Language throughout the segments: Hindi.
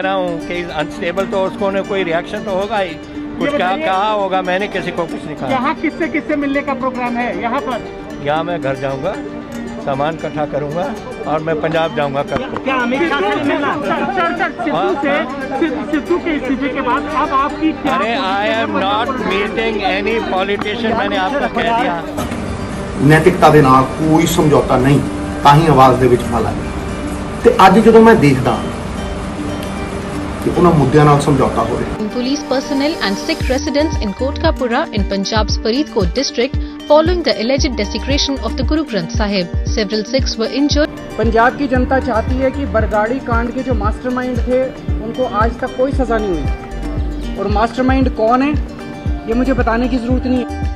रहा हूँ कि अनस्टेबल, तो उसको ने कोई रिएक्शन तो होगा ही, कुछ क्या कहा होगा। मैंने किसी को कुछ नहीं कहा। यहाँ किससे किससे मिलने का प्रोग्राम है यहाँ पर? यहाँ मैं घर जाऊँगा, सामान इकट्ठा करूँगा और मैं पंजाब जाऊँगा कल। क्या अमित शाह से मिलना? सिद्धू के इस्तीफे के बाद अब आपकी क्या? अरे I am not meeting any politician, मैंने आपको कह दिया। ਨੈਤਿਕਤਾ ਦੇ ਨਾਲ ਕੋਈ ਸਮਝੌਤਾ ਨਹੀਂ, ਤਾਂ ਹੀ ਆਵਾਜ਼ ਦੇ ਵਿੱਚ ਫਲ ਆਇਆ। ਤੇ ਅੱਜ ਜਦੋਂ ਮੈਂ ਦੇਖਦਾ ਕਿ ਉਹਨਾਂ ਮੁੱਦਿਆਂ ਨਾਲ ਸਮਝੌਤਾ ਹੋ ਰਿਹਾ। Police personnel and Sikh residents in Kotkapura in Punjab's Faridkot district following the alleged desecration of the Guru Granth Sahib. Several Sikhs were injured. Punjab की जनता चाहती है कि बरगाड़ी कांड के जो मास्टरमाइंड थे उनको आज तक कोई सजा नहीं हुई, और मास्टरमाइंड कौन है ये मुझे बताने की जरूरत नहीं है।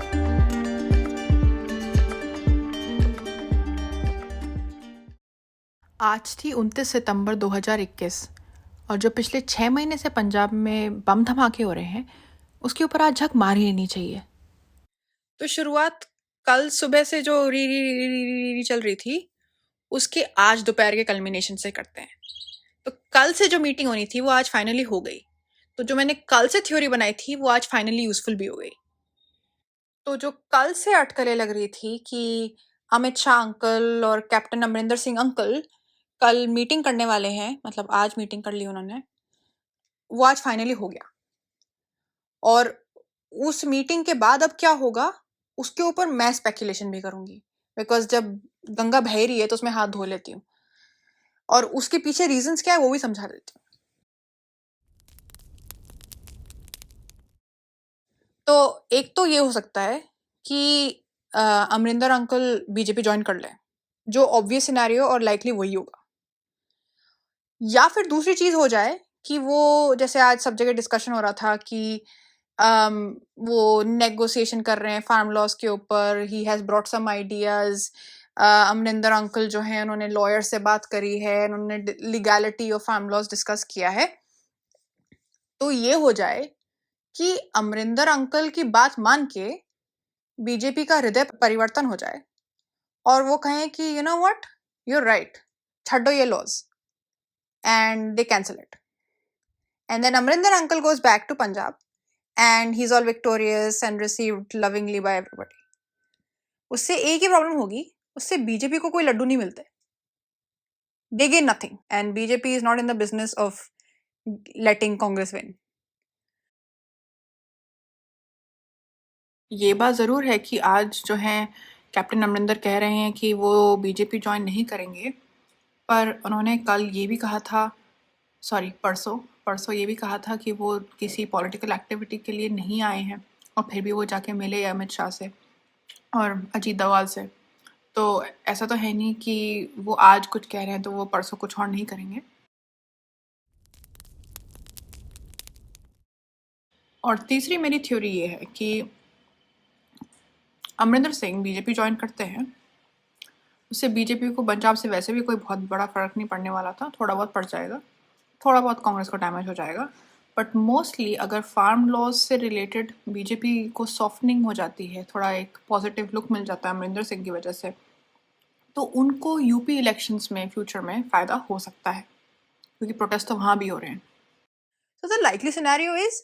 आज थी 29 सितंबर 2021 और जो पिछले 6 महीने से पंजाब में बम धमाके हो रहे हैं उसके ऊपर आज झक मार ही लेनी चाहिए। तो शुरुआत कल सुबह से जो री चल रही थी उसके आज दोपहर के कल्मिनेशन से करते हैं। तो कल से जो मीटिंग होनी थी वो आज फाइनली हो गई। तो जो मैंने कल से थ्योरी बनाई थी वो आज फाइनली यूजफुल भी हो गई। तो जो कल से अटकलें लग रही थी कि अमित शाह अंकल और कैप्टन अमरिंदर सिंह अंकल कल मीटिंग करने वाले हैं, मतलब आज मीटिंग कर ली उन्होंने, वो आज फाइनली हो गया। और उस मीटिंग के बाद अब क्या होगा उसके ऊपर मैं स्पेकुलेशन भी करूंगी, बिकॉज जब गंगा बह रही है तो उसमें हाथ धो लेती हूँ और उसके पीछे रीजंस क्या है वो भी समझा देती हूँ। तो एक तो ये हो सकता है कि अमरिंदर अंकल बीजेपी ज्वाइन कर लें, जो ऑब्वियस सिनेरियो और लाइकली वही होगा। या फिर दूसरी चीज हो जाए कि वो जैसे आज सब जगह डिस्कशन हो रहा था कि वो नेगोशिएशन कर रहे हैं फार्म लॉस के ऊपर, he has brought some ideas. Amarinder uncle जो हैं उन्होंने लॉयर से बात करी है, उन्होंने legality of farm laws discuss किया है। तो ये हो जाए कि अमरिंदर अंकल की बात मान के बीजेपी का हृदय परिवर्तन हो जाए और वो कहें कि you know what, you are right, छड्डो ये laws, and they cancel it. And then Amrinder uncle goes back to Punjab and he's all victorious and received lovingly by everybody. उससे एक ही प्रॉब्लम होगी, उससे बीजेपी को कोई लड्डू नहीं मिलते। They gain nothing and BJP is not in the business of letting Congress win. ये बात ज़रूर है कि आज जो है कैप्टन अमरिंदर कह रहे हैं कि वो बीजेपी ज्वाइन नहीं करेंगे, पर उन्होंने कल ये भी कहा था, परसों ये भी कहा था कि वो किसी पॉलिटिकल एक्टिविटी के लिए नहीं आए हैं और फिर भी वो जाके मिले अमित शाह से और अजीत डोभाल से। तो ऐसा तो है नहीं कि वो आज कुछ कह रहे हैं तो वो परसों कुछ और नहीं करेंगे। और तीसरी मेरी थ्योरी ये है कि अमरिंदर सिंह बीजेपी ज्वाइन करते हैं, उससे बीजेपी को पंजाब से वैसे भी कोई बहुत बड़ा फ़र्क नहीं पड़ने वाला था, थोड़ा बहुत पड़ जाएगा, थोड़ा बहुत कांग्रेस को डैमेज हो जाएगा, बट मोस्टली अगर फार्म लॉज से रिलेटेड बीजेपी को सॉफ्टनिंग हो जाती है, थोड़ा एक पॉजिटिव लुक मिल जाता है अमरिंदर सिंह की वजह से, तो उनको यूपी इलेक्शंस में फ्यूचर में फ़ायदा हो सकता है क्योंकि प्रोटेस्ट तो वहाँ भी हो रहे हैं। So the likely scenario is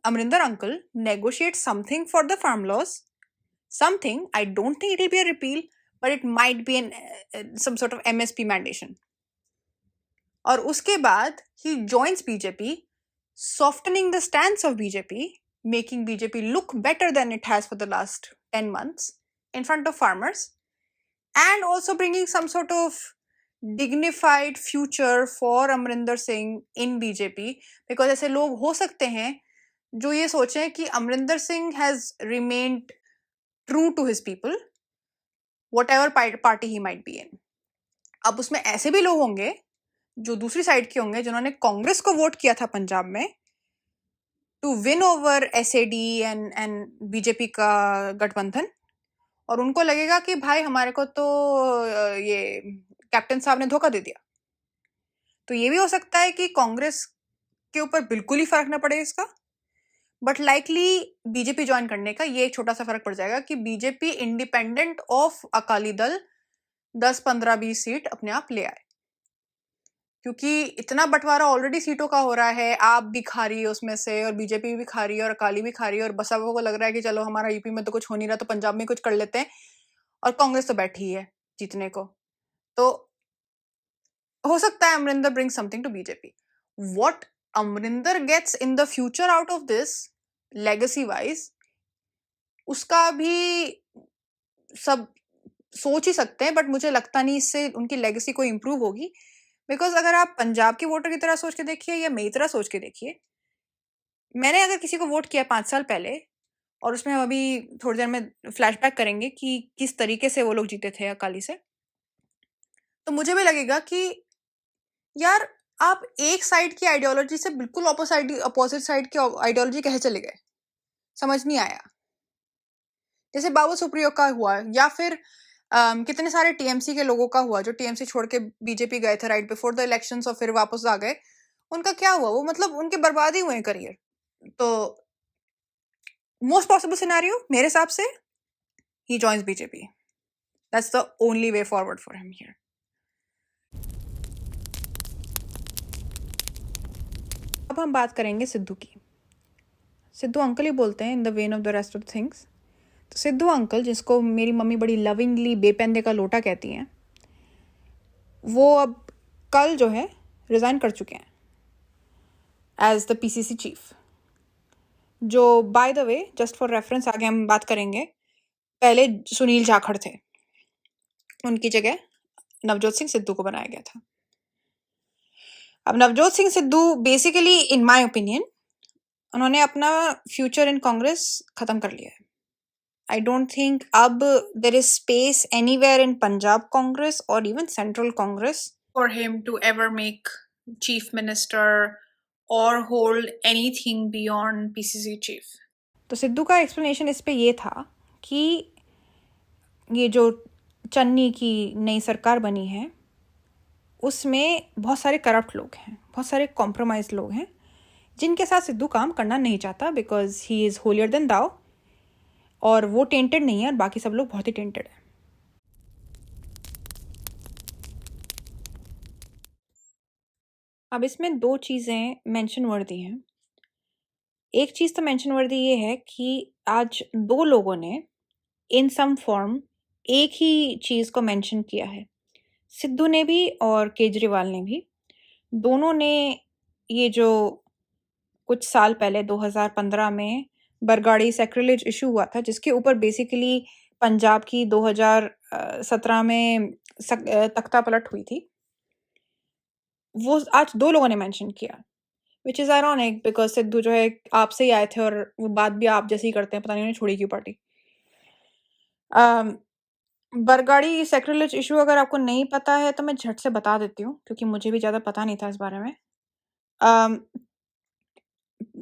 Amrinder uncle negotiate something for the farm laws, something, I don't think it will be a repeal, but it might be some sort of MSP mandation. और उसके बाद he joins BJP, softening the stance of BJP, making BJP look better than it has for the last 10 months in front of farmers, and also bringing some sort of dignified future for Amrinder Singh in BJP, because ऐसे लोग हो सकते हैं जो ये सोचें कि Amrinder Singh has remained true to his people, whatever party he might be in. अब उसमें ऐसे भी लोग होंगे जो दूसरी साइड के होंगे जिन्होंने कांग्रेस को वोट किया था पंजाब में to win over SAD and BJP का गठबंधन, और उनको लगेगा कि भाई हमारे को तो ये कैप्टन साहब ने धोखा दे दिया। तो ये भी हो सकता है कि कांग्रेस के ऊपर बिल्कुल ही फर्क ना पड़े इसका, बट लाइकली बीजेपी ज्वाइन करने का ये एक छोटा सा फर्क पड़ जाएगा कि BJP independent of Akali Dal 10, 15, 20 seat अपने आप ले आए। क्योंकि इतना बंटवारा ऑलरेडी सीटों का हो रहा है, आप भी खा रही है उसमें से और बीजेपी भी खा रही है और अकाली भी खा रही है और बसपा को लग रहा है कि चलो हमारा यूपी में तो कुछ हो नहीं रहा तो पंजाब में कुछ कर लेते हैं, और कांग्रेस तो बैठी है जीतने को। तो हो सकता है Amarinder bring something to BJP. What Amarinder gets in the future out of this legacy wise, उसका भी सब सोच ही सकते हैं, बट मुझे लगता नहीं इससे उनकी लेगेसी कोई इंप्रूव होगी। बिकॉज अगर आप पंजाब के वोटर की तरह सोच के देखिए या मेरी तरह सोच के देखिए, मैंने अगर किसी को वोट किया 5 साल पहले, और उसमें हम अभी थोड़ी देर में फ्लैशबैक करेंगे कि किस तरीके से वो लोग जीते थे अकाली से, तो मुझे भी लगेगा कि यार आप एक साइड की आइडियोलॉजी से बिल्कुल अपोजिट साइड की आइडियोलॉजी कैसे चले गए, समझ नहीं आया। जैसे बाबू सुप्रियो का हुआ, या फिर कितने सारे टीएमसी के लोगों का हुआ जो टीएमसी छोड़ के बीजेपी गए थे राइट बिफोर द इलेक्शंस और फिर वापस आ गए। उनका क्या हुआ, वो मतलब उनके बर्बाद ही हुए करियर। तो मोस्ट पॉसिबल सिनेरियो मेरे हिसाब से he joins BJP. That's the only way forward for him here. अब हम बात करेंगे सिद्धू की। सिद्धू अंकल ही बोलते हैं in the when of the rest of things. तो सिद्धू अंकल, जिसको मेरी मम्मी बड़ी लविंगली बेपेंदे का लोटा कहती हैं, वो अब कल जो है रिज़ाइन कर चुके हैं एज द पीसीसी चीफ। जो by the way, just for reference, आगे हम बात करेंगे, पहले सुनील जाखड़ थे, उनकी जगह नवजोत सिंह सिद्धू को बनाया गया था। अब Navjot Singh Sidhu basically in my opinion उन्होंने अपना फ्यूचर इन कांग्रेस खत्म कर लिया है। I don't think अब there is space anywhere in Punjab Congress or even Central Congress for him to ever make chief minister or hold anything beyond PCC chief. तो सिद्धू का एक्सप्लेनेशन इस पे ये था कि ये जो चन्नी की नई सरकार बनी है उसमें बहुत सारे करप्ट लोग हैं, बहुत सारे कॉम्प्रोमाइज लोग हैं जिनके साथ सिद्धू काम करना नहीं चाहता, because he is holier then दाओ, और वो टेंटेड नहीं है और बाकी सब लोग बहुत ही टेंटेड है। अब इसमें 2 चीज़ें मेंशन वर्दी हैं। एक चीज़ तो मेंशन वर्दी ये है कि आज 2 लोगों ने इन सम फॉर्म एक ही चीज़ को मेंशन किया है, सिद्धू ने भी और केजरीवाल ने भी। दोनों ने ये जो कुछ साल पहले 2015 में बरगाड़ी सैक्रिलेज इशू हुआ था, जिसके ऊपर बेसिकली पंजाब की 2017 में तख्ता पलट हुई थी, वो आज 2 लोगों ने मेंशन किया, which is ironic because Sidhu जो है आपसे ही आए थे और वो बात भी आप जैसे ही करते हैं, पता नहीं उन्हें छोड़ी क्यों पार्टी। बरगाड़ी सैक्रिलेज इशू अगर आपको नहीं पता है तो मैं झट से बता देती हूँ, क्योंकि मुझे भी ज़्यादा पता नहीं था इस बारे में।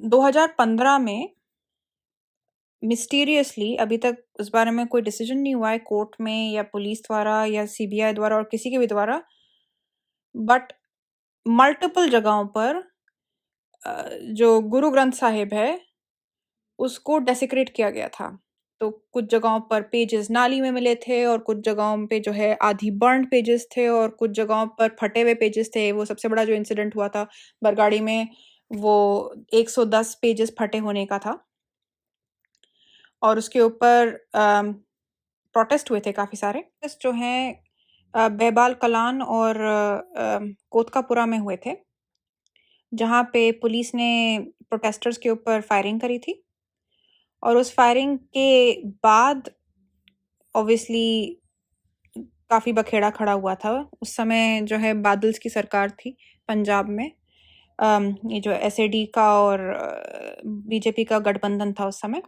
2015 में मिस्टीरियसली, अभी तक इस बारे में कोई डिसीजन नहीं हुआ है कोर्ट में या पुलिस द्वारा या सीबीआई द्वारा और किसी के भी द्वारा, बट मल्टीपल जगहों पर जो गुरु ग्रंथ साहिब है उसको डेसिक्रेट किया गया था। तो कुछ जगहों पर पेजेस नाली में मिले थे और कुछ जगहों पे जो है आधी बर्न्ड पेजेस थे और कुछ जगहों पर फटे हुए पेजेस थे। वो सबसे बड़ा जो इंसिडेंट हुआ था बरगाड़ी में, वो 110 पेजेस फटे होने का था और उसके ऊपर प्रोटेस्ट हुए थे काफ़ी सारे। जो हैं बेहबाल कलान और कोतकापुरा में हुए थे, जहाँ पे पुलिस ने प्रोटेस्टर्स के ऊपर फायरिंग करी थी और उस फायरिंग के बाद ऑब्वियसली काफ़ी बखेड़ा खड़ा हुआ था। उस समय जो है बादल्स की सरकार थी पंजाब में, ये जो एसएडी का और बीजेपी का गठबंधन था उस समय,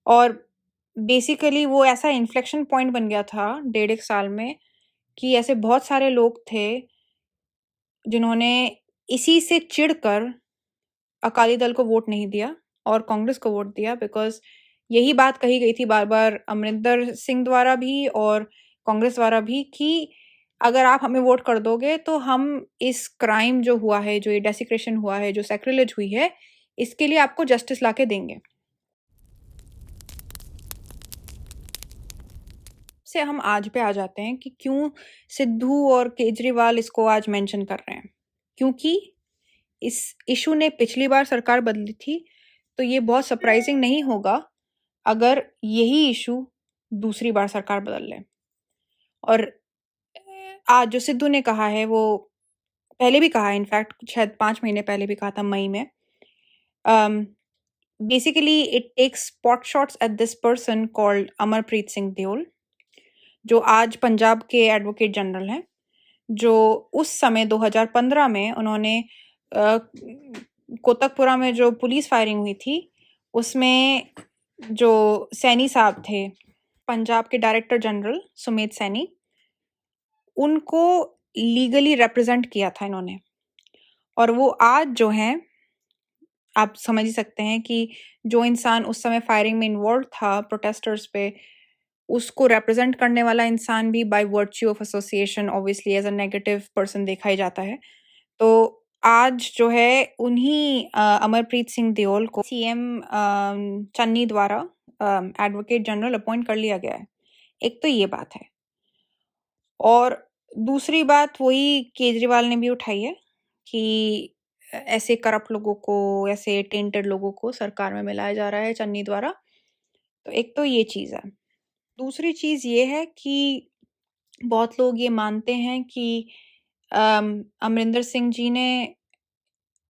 और बेसिकली वो ऐसा इन्फ्लेक्शन पॉइंट बन गया था 1.5 साल में कि ऐसे बहुत सारे लोग थे जिन्होंने इसी से चिढ़कर अकाली दल को वोट नहीं दिया और कांग्रेस को वोट दिया, बिकॉज यही बात कही गई थी बार बार अमरिंदर सिंह द्वारा भी और कांग्रेस द्वारा भी कि अगर आप हमें वोट कर दोगे तो हम इस क्राइम जो हुआ है, जो ये डेसिक्रेशन हुआ है, जो सैक्रिलेज हुई है, इसके लिए आपको जस्टिस लाके देंगे। से हम आज पे आ जाते हैं कि क्यों सिद्धू और केजरीवाल इसको आज मेंशन कर रहे हैं। क्योंकि इस इशू ने पिछली बार सरकार बदली थी, तो ये बहुत सरप्राइजिंग नहीं होगा अगर यही इशू दूसरी बार सरकार बदल ले। और आज जो सिद्धू ने कहा है, वो पहले भी कहा है, इनफैक्ट शायद 5 महीने पहले भी कहा था मई में। Basically it takes pot shots at this person called Amarpreet Singh Deol, जो आज पंजाब के एडवोकेट जनरल हैं, जो उस समय 2015 में उन्होंने कोतकपुरा में जो पुलिस फायरिंग हुई थी, उसमें जो सैनी साहब थे, पंजाब के डायरेक्टर जनरल सुमेध सैनी, उनको लीगली रिप्रेजेंट किया था इन्होंने। और वो आज जो हैं, आप समझ ही सकते हैं कि जो इंसान उस समय फायरिंग में इन्वॉल्व था प्रोटेस्टर्स पे, उसको रिप्रेजेंट करने वाला इंसान भी by virtue of association obviously as a negative person देखा ही जाता है। तो आज जो है उन्हीं अमरप्रीत सिंह देओल को सीएम चन्नी द्वारा एडवोकेट जनरल अपॉइंट कर लिया गया है। एक तो ये बात है, और दूसरी बात वही केजरीवाल ने भी उठाई है कि ऐसे करप्ट लोगों को, ऐसे टेंटेड लोगों को सरकार में मिलाया जा रहा है चन्नी द्वारा। तो एक तो ये चीज़ है। दूसरी चीज़ ये है कि बहुत लोग ये मानते हैं कि अमरिंदर सिंह जी ने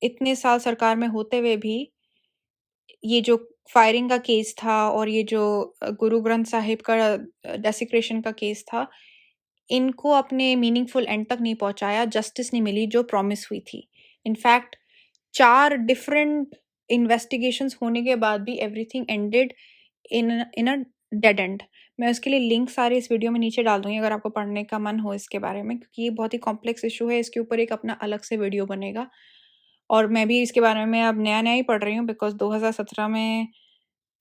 इतने साल सरकार में होते हुए भी ये जो फायरिंग का केस था और ये जो गुरु ग्रंथ साहिब का डेसिक्रेशन का केस था, इनको अपने मीनिंगफुल एंड तक नहीं पहुंचाया, जस्टिस नहीं मिली जो प्रॉमिस हुई थी। इनफैक्ट 4 डिफरेंट इन्वेस्टिगेशंस होने के बाद भी everything ended in a dead and. मैं उसके लिए लिंक सारे इस वीडियो में नीचे डाल दूंगी अगर आपको पढ़ने का मन हो इसके बारे में, क्योंकि ये बहुत ही कॉम्प्लेक्स इशू है। इसके ऊपर एक अपना अलग से वीडियो बनेगा, और मैं भी इसके बारे में अब नया नया ही पढ़ रही हूँ, बिकॉज 2017 में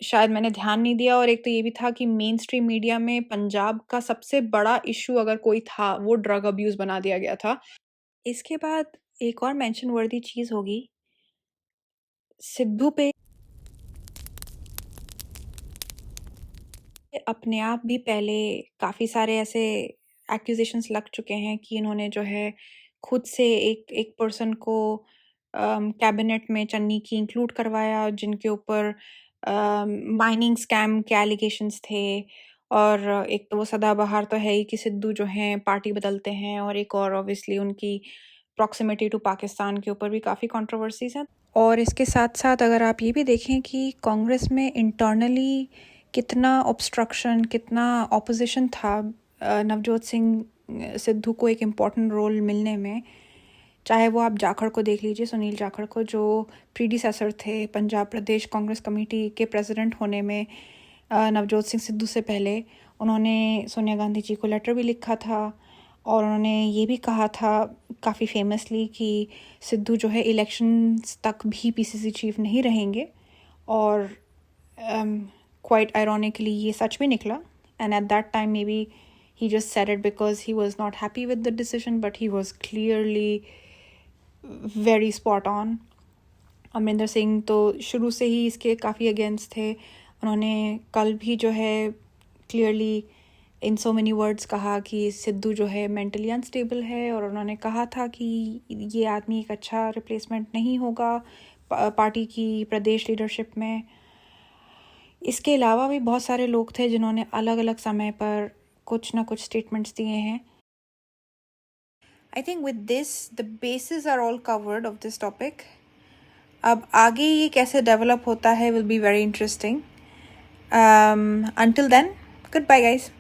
शायद मैंने ध्यान नहीं दिया। और एक तो ये भी था कि मेन स्ट्रीम मीडिया में पंजाब का सबसे बड़ा इशू अगर कोई था, वो ड्रग अब्यूज बना दिया गया था। इसके बाद एक और मेंशन वर्दी चीज़ होगी, सिद्धू पे अपने आप भी पहले काफ़ी सारे ऐसे एक्यूजेशंस लग चुके हैं कि इन्होंने जो है खुद से एक पर्सन को कैबिनेट में चन्नी की इंक्लूड करवाया, जिनके ऊपर माइनिंग स्कैम के एलिगेशंस थे। और एक तो वो सदाबहार तो है ही कि सिद्धू जो हैं पार्टी बदलते हैं, और एक और ऑब्वियसली उनकी प्रॉक्सिमिटी टू पाकिस्तान के ऊपर भी काफ़ी कंट्रोवर्सीज हैं। और इसके साथ साथ अगर आप ये भी देखें कि कांग्रेस में इंटरनली कितना ऑब्स्ट्रक्शन, कितना ऑपोजिशन था नवजोत सिंह सिद्धू को एक इम्पॉर्टेंट रोल मिलने में। चाहे वो आप जाखड़ को देख लीजिए, सुनील जाखड़ को, जो प्रीडिसेसर थे पंजाब प्रदेश कांग्रेस कमेटी के प्रेसिडेंट होने में नवजोत सिंह सिद्धू से पहले। उन्होंने सोनिया गांधी जी को लेटर भी लिखा था, और उन्होंने ये भी कहा था काफ़ी फेमसली कि सिद्धू जो है इलेक्शंस तक भी पीसीसी चीफ नहीं रहेंगे। और क्वाइट आयरॉनिकली ये सच भी निकला, and at that time may be he just said it because he was not happy with the decision, but he was clearly very spot on. Amarinder Singh तो शुरू से ही इसके काफ़ी अगेंस्ट थे। उन्होंने कल भी जो है clearly in so many words कहा कि सिद्धू जो है मेंटली अनस्टेबल है, और उन्होंने कहा था कि ये आदमी एक अच्छा रिप्लेसमेंट नहीं होगा पार्टी की प्रदेश लीडरशिप में। इसके अलावा भी बहुत सारे लोग थे जिन्होंने अलग अलग समय पर कुछ ना कुछ स्टेटमेंट्स दिए हैं। I think with this the basis are all covered of this topic. अब आगे ये कैसे डेवलप होता है will be very interesting. Until then, goodbye guys.